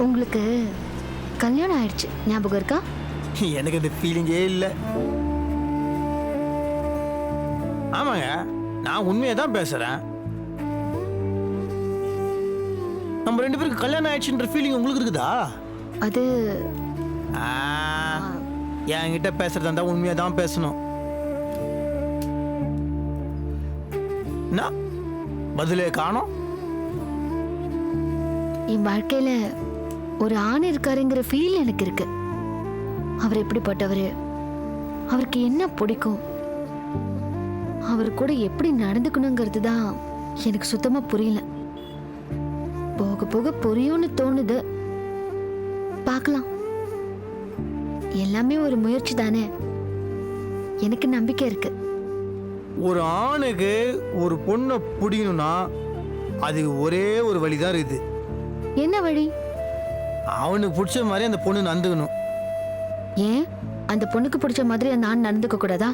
உங்களுக்கு கல்யாணம் ஆயிடுச்சு ஞாபகம் இருக்கா? எனக்கு அந்த ஃபீலிங்கே இல்லை. ஆமாங்க, நான் உண்மையை தான் பேசுறேன். நம்ம 2 பேருக்கு கல்யாணம் ஆயிடுச்சுன்ற ஃபீலிங் உங்களுக்கு இருக்குதா? அது என்கிட்ட பேசுறதா இருந்தா உண்மையை தான் பேசணும். என்ன பதிலே காணோம்? என் வாழ்க்கையில ஒரு ஆண் இருக்காருங்கிற ஃபீல் எனக்கு இருக்கு. அவர் எப்படிப்பட்டவர், அவருக்கு என்ன பிடிக்கும், அவர் கூட எப்படி நடந்துக்கணுங்கிறது தான் எனக்கு சுத்தமா புரியல. போக போக புரியும்னு தோணுது. பார்க்கலாம். எல்லாமே ஒரு முயற்சி தானே. எனக்கு நம்பிக்கை இருக்கு. ஒரு ஆணுக்கு ஒரு பொண்ணை பிடிக்கணும்னா அது ஒரே ஒரு வழிதான் இருக்குது. என்ன வழி? அவனுக்கு பிடிச்ச மாதிரி அந்த பொண்ணு நடந்துக்கணும். ஏன் அந்த பொண்ணுக்கு பிடிச்ச மாதிரி நான் நடந்துக்க கூடாதா?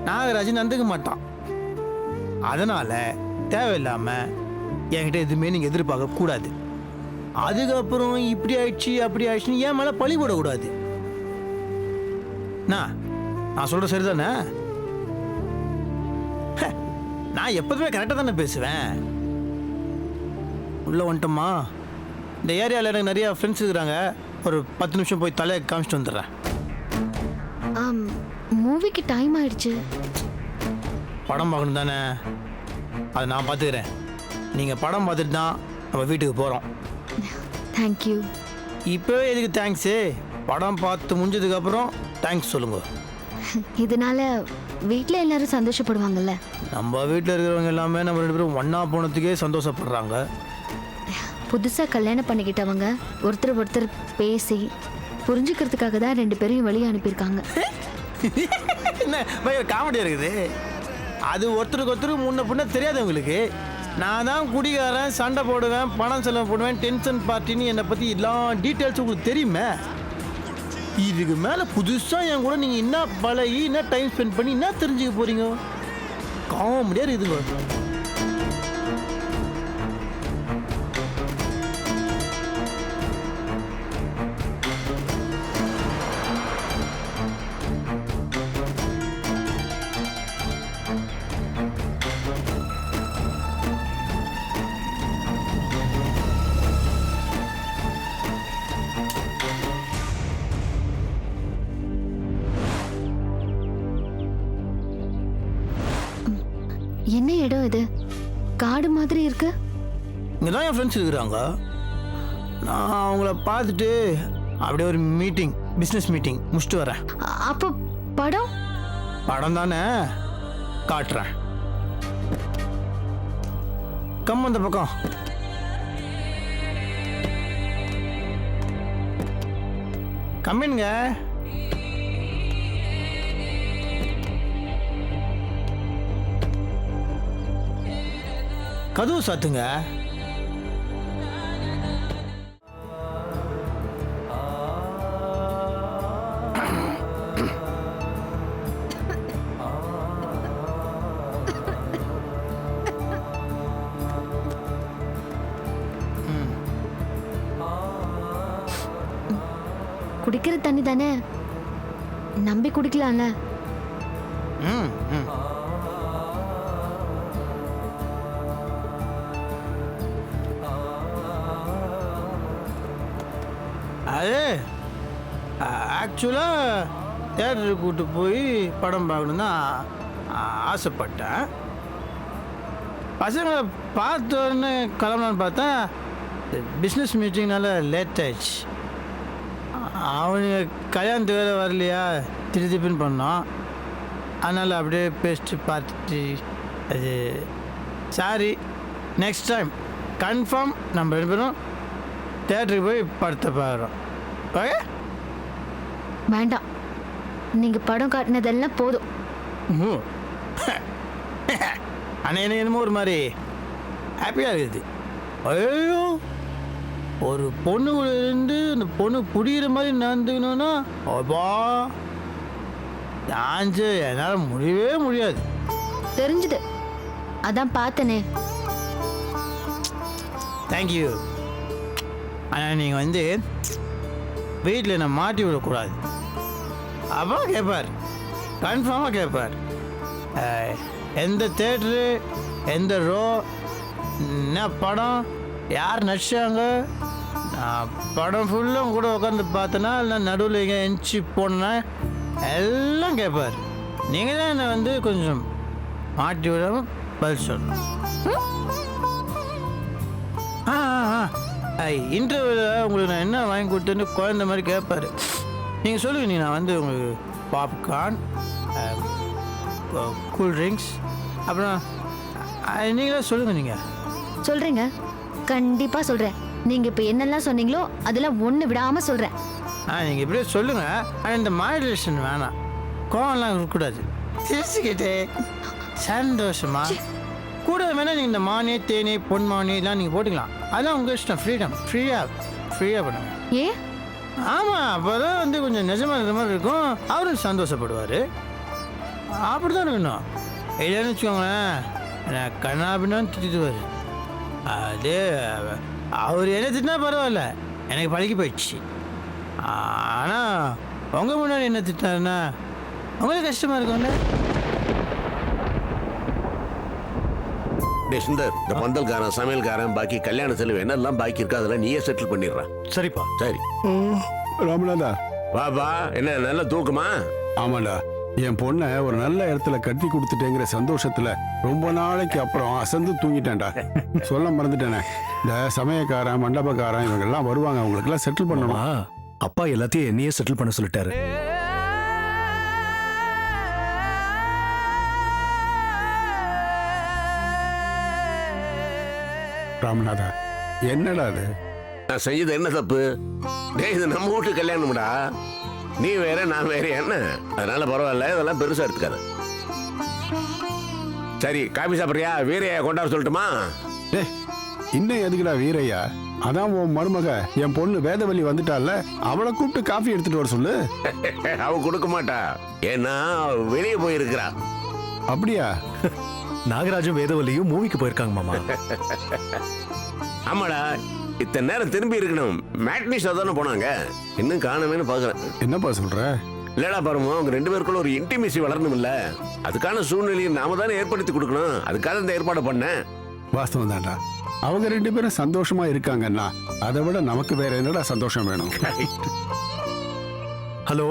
நாகராஜன் நடந்துக்க மாட்டான். அதனால தேவையில்லாம என்கிட்ட எதுவுமே நீங்க எதிர்பார்க்க கூடாது. அதுக்கப்புறம் இப்படி ஆயிடுச்சு அப்படி ஆயிடுச்சுன்னு என் மேல பழி போடக்கூடாது. நான் சொல்ற சரிதானே? நான் எப்போதுமே கரெக்டாக தானே பேசுவேன். உள்ள வந்துட்டோமா? இந்த ஏரியாவில் எனக்கு நிறைய ஃப்ரெண்ட்ஸ் இருக்கிறாங்க. ஒரு 10 நிமிஷம் போய் தலையை காமிச்சிட்டு வந்துடுறேன். மூவிக்கு டைம் ஆயிடுச்சு. படம் பார்க்கணும் தானே? அதை நான் பார்த்துக்கிறேன். நீங்கள் படம் பார்த்துட்டு தான் நம்ம வீட்டுக்கு போகிறோம். தேங்க்யூ. இப்போவே எதுக்கு தேங்க்ஸு? படம் பார்த்து முடிஞ்சதுக்கப்புறம் தேங்க்ஸ் சொல்லுங்க. இதனால வீட்டில் எல்லாரும் சந்தோஷப்படுவாங்கல்ல. நம்ம வீட்டில் இருக்கிறவங்க எல்லாமே நம்ம 2 பேரும் ஒன்றா போனதுக்கே சந்தோஷப்படுறாங்க. புதுசாக கல்யாணம் பண்ணிக்கிட்டவங்க ஒருத்தர் ஒருத்தர் பேசி புரிஞ்சுக்கிறதுக்காக தான் 2 பேரையும் வெளியே அனுப்பியிருக்காங்க. என்ன பயங்கர காமெடியாக இருக்குது. அது ஒருத்தருக்கு ஒருத்தருக்கு முன்ன பின்ன தெரியாது உங்களுக்கு. நான் தான் குடிகாரன், சண்டை போடுவேன், பணம் செலவு போடுவேன், டென்ஷன் பார்ட்டின்னு என்னை பற்றி எல்லா டீட்டெயில்ஸும் உங்களுக்கு தெரியுமே. இதுக்கு மேலே புதுசாக என் கூட நீங்கள் என்ன பழகி என்ன டைம் ஸ்பெண்ட் பண்ணி என்ன தெரிஞ்சுக்க போகிறீங்க? காமெடியாக இருக்குதுங்க. என்ன இடம் இது? காடு மாதிரி இருக்கு. இங்கே தான் என் ஃப்ரெண்ட்ஸ் இருக்கிறாங்க. நான் அவங்கள பார்த்துட்டு அப்படியே ஒரு மீட்டிங், பிஸ்னஸ் மீட்டிங் முடிச்சுட்டு வரேன். அப்போ படம்? படம் தானே, காட்டுறேன். கம் அந்த பக்கம். கம்மின்ங்க. கதவு சாத்துங்க. குடிக்கிற தண்ணி தானே, நம்பி குடிக்கலாம்ல. ம் ம் அது ஆக்சுவலாக தேட்டருக்கு கூப்பிட்டு போய் படம் பார்க்கணும் தான் ஆசைப்பட்டேன். பசங்களை பார்த்தோன்னு கிளம்பலான்னு பார்த்தா பிஸ்னஸ் மீட்டிங்னால லேட் ஆயிடுச்சு. அவனுங்க கல்யாணத்து வேறு வரலையா, திருப்பின்னு பண்ணோம். அதனால் அப்படியே பேசிட்டு பார்த்துட்டு அது சாரி. நெக்ஸ்ட் டைம் கன்ஃபார்ம் நம்ம 2 பேரும் தேட்டருக்கு போய் படத்தை பார்க்குறோம். ஓகே? வேண்டாம், நீங்க படம் காட்டினதெல்லாம் போதும். ஆனால் எனக்கு என்னமோ ஒரு மாதிரி ஹாப்பியாக இருக்குது. ஐயோ, ஒரு பொண்ணு இருந்து அந்த பொண்ணு புரிகிற மாதிரி நடந்துக்கணும்னா அப்பா டான்ஸு என்னால் முடியவே முடியாது. தெரிஞ்சுது, அதான் பார்த்தனே. தேங்க்யூ. ஆனால் நீங்கள் வந்து வீட்டில் என்னை மாட்டி விடக்கூடாது. அப்பா கேட்பார், கன்ஃபார்மாக கேட்பார். எந்த தேட்ரு, எந்த ரோ, என்ன படம், யார் நடிச்சாங்க, நான் படம் ஃபுல்லும் கூட உட்காந்து பார்த்தேன்னா இல்லை நடுவில் எங்கே எஞ்சி போனேன்னா எல்லாம் கேட்பார். நீங்கள் தான் என்னை வந்து கொஞ்சம் மாட்டி விடாமல் பதில் சொல்லணும். இன்டர்வியூவில் உங்களுக்கு நான் என்ன வாங்கி கொடுத்தேன்னு குழந்த மாதிரி கேட்பாரு. நீங்கள் சொல்லுங்கள், நீ நான் வந்து உங்களுக்கு பாப்கார்ன், கூல் ட்ரிங்க்ஸ், அப்புறம் நீங்களே சொல்லுங்கள். நீங்கள் சொல்றீங்க, கண்டிப்பா சொல்றேன். நீங்க இப்ப என்னெல்லாம் சொன்னீங்களோ அதெல்லாம் ஒண்ணு விடாம சொல்றேன். நீங்கள் இப்படியே சொல்லுங்கள். ஆனால் இந்த மாடுலேஷன் வேணாம், கோவம்லாம் இருக்கக்கூடாது. சிரிச்சுக்கிட்டே சந்தோஷமா கூட வேணால் நீங்கள் இந்த மானே தேனே பொன் மானேலாம் நீங்கள் போட்டுக்கலாம். அதெல்லாம் உங்கள் இஷ்டம், ஃப்ரீடம். ஃப்ரீயாக பண்ணுங்க. ஏ ஆமாம், அப்போ தான் வந்து கொஞ்சம் நிஜமாக இருக்கிற மாதிரி இருக்கும். அவரும் சந்தோஷப்படுவார். அப்படி தான் இருக்கணும். இல்லைன்னு வச்சுக்கோங்களேன், நான் கண்ணாபின்னு திட்டுவார். அது அவர் என்ன திட்டினா பரவாயில்ல, எனக்கு பழகி போயிடுச்சு. ஆனால் உங்கள் முன்னாடி என்ன திட்டினாருன்னா உங்களுக்கு கஷ்டமாக இருக்கும்ல. சுந்தர், இந்த பந்தல்காரன், சமையல்காரன், பாக்கி கல்யாண செலவு என்னெல்லாம் பாக்கி இருக்கா அதெல்லாம் நீயே செட்டில் பண்ணிடுறான். சரிப்பா. சரி ராமநாதா, வாப்பா. என்ன நல்ல தூக்கமா? ஆமாடா, என் பொண்ணை ஒரு நல்ல இடத்துல கட்டி கொடுத்துட்டேங்கிற சந்தோஷத்துல ரொம்ப நாளைக்கு அப்புறம் அசந்து தூங்கிட்டேன்டா. சொல்ல மறந்துட்டேனே, இந்த சமயக்காரன், மண்டபக்காரன் இவங்க எல்லாம் வருவாங்க, அவங்களுக்கு எல்லாம் செட்டில் பண்ணணும். அப்பா எல்லாத்தையும் என்னையே செட்டில் பண்ண சொல்லிட்டாரு. ராமநாதா, என்னடா அது? நான் செஞ்சது என்ன தப்பு? டேய், இது நம்ம வீட்டு கல்யாணம்டா. நீ வேற நான் வேற என்ன, அதனால பரவாயில்ல, இதெல்லாம் பெருசா எடுத்துக்காத. சரி, காபி சாப்பிட்றியா? வீரையா கொண்டாட சொல்லட்டுமா? டேய், இன்னும் எதுக்குடா வீரையா? அதான் உன் மருமக என் பொண்ணு வேதவல்லி வந்துட்டால, அவளை கூப்பிட்டு காஃபி எடுத்துட்டு வர சொல்லு. அவ கொடுக்க மாட்டா, ஏன்னா வெளியே போயிருக்கிறா. அப்படியா? நாகராஜும் வேதவல்லியும் மூவிக்கு போயிருக்காங்க மாமா. ஆமாடா, இத்தனை நேரம் திரும்பி இருக்கணும். மேட்னி ஷோ தானே போனாங்க, இன்னும் காணமேன்னு பாக்குறேன். என்னப்பா சொல்ற? இல்லடா பாருங்க, அவங்க 2 பேருக்குள்ள ஒரு இன்டிமேசி வளரணும் இல்ல, அதுக்கான சூழ்நிலையை நாம தானே ஏற்படுத்தி கொடுக்கணும். அதுக்காக இந்த ஏற்பாடு பண்ணேன். வாஸ்தவம் தான்டா, அவங்க 2 பேரும் சந்தோஷமா இருக்காங்கன்னா அதை விட நமக்கு வேற என்னடா சந்தோஷம் வேணும்? ஹலோ,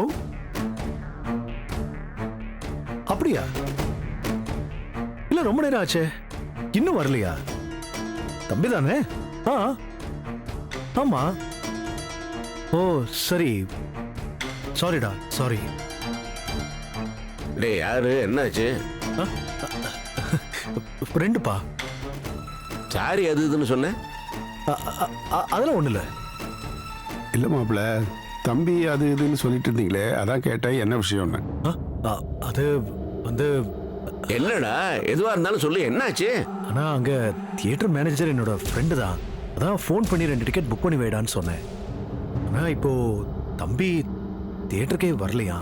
அப்படியா? இல்ல, ரொம்ப நேரம் ஆச்சே, இன்னும் வரலையா? தம்பி தானே? ஆமா. ஓ சரி, சாரிடா, சாரி. டேய், யாரு, என்னாச்சு? ரெண்டுப்பா. சாரி அது இதுன்னு சொன்னேன். அதெல்லாம் ஒண்ணு இல்ல. இல்ல மாப்பிள்ள, தம்பி அது இதுன்னு சொல்லிட்டு இருந்தீங்களே, அதான் கேட்டேன் என்ன விஷயம்னு. அது வந்து என்னடா, எதுவா இருந்தாலும் சொல்லு, என்னாச்சு? ஆனா அங்க தியேட்டர் மேனேஜர் என்னோட ஃப்ரெண்டு தான். அதான் ஃபோன் பண்ணி 2 டிக்கெட் புக் பண்ணி வைடான்னு சொன்னேன். ஆனா இப்போ தம்பி தியேட்டருக்கே வரலையா.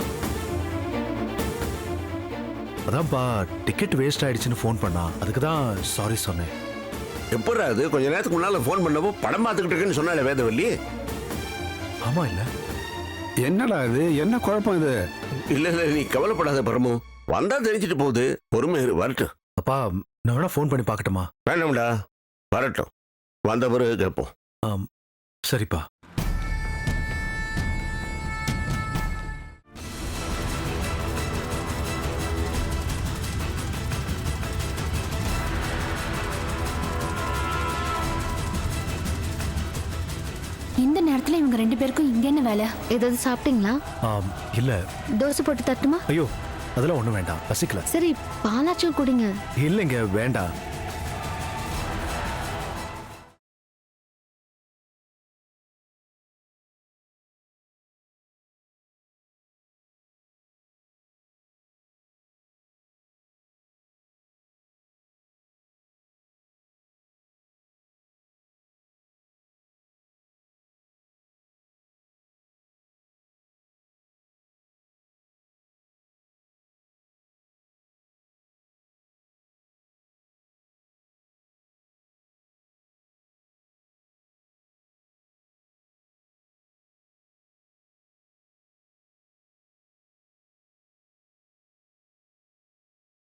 அதான்ப்பா டிக்கெட் வேஸ்ட் ஆயிடுச்சுன்னு ஃபோன் பண்ணா, அதுக்கு தான் சாரி சொன்னேன். எப்படா அது? கொஞ்ச நேரத்துக்கு முன்னால ஃபோன் பண்ணப்போ படம் பார்த்துக்கிட்டு இருக்கேன்னு சொன்னாலே வேதவல்லி. ஆமா இல்ல? என்னடா இது, என்ன குழப்பம் இது? இல்ல, நீ கவலைப்படாத பரமு, வந்தா தெரிஞ்சிட்டு போகுது. பொறுமை இரு, வரட்டும். அப்பா, நான் வேணா ஃபோன் பண்ணி பார்க்கட்டுமா? வேண்டாம்டா, வரட்டும், வந்த பிறகு கேட்போம். சரிப்பா. இந்த நேரத்துல இவங்க 2 பேருக்கும் இங்க என்ன வேலை? ஏதாவது சாப்பிட்டீங்களா? இல்ல. தோசை போட்டு தட்டுமா? ஐயோ, அதெல்லாம் ஒண்ணும் வேண்டாம், பசிக்கல. சரி, பாலாச்சும் குடிங்க. இல்லைங்க, வேண்டாம்.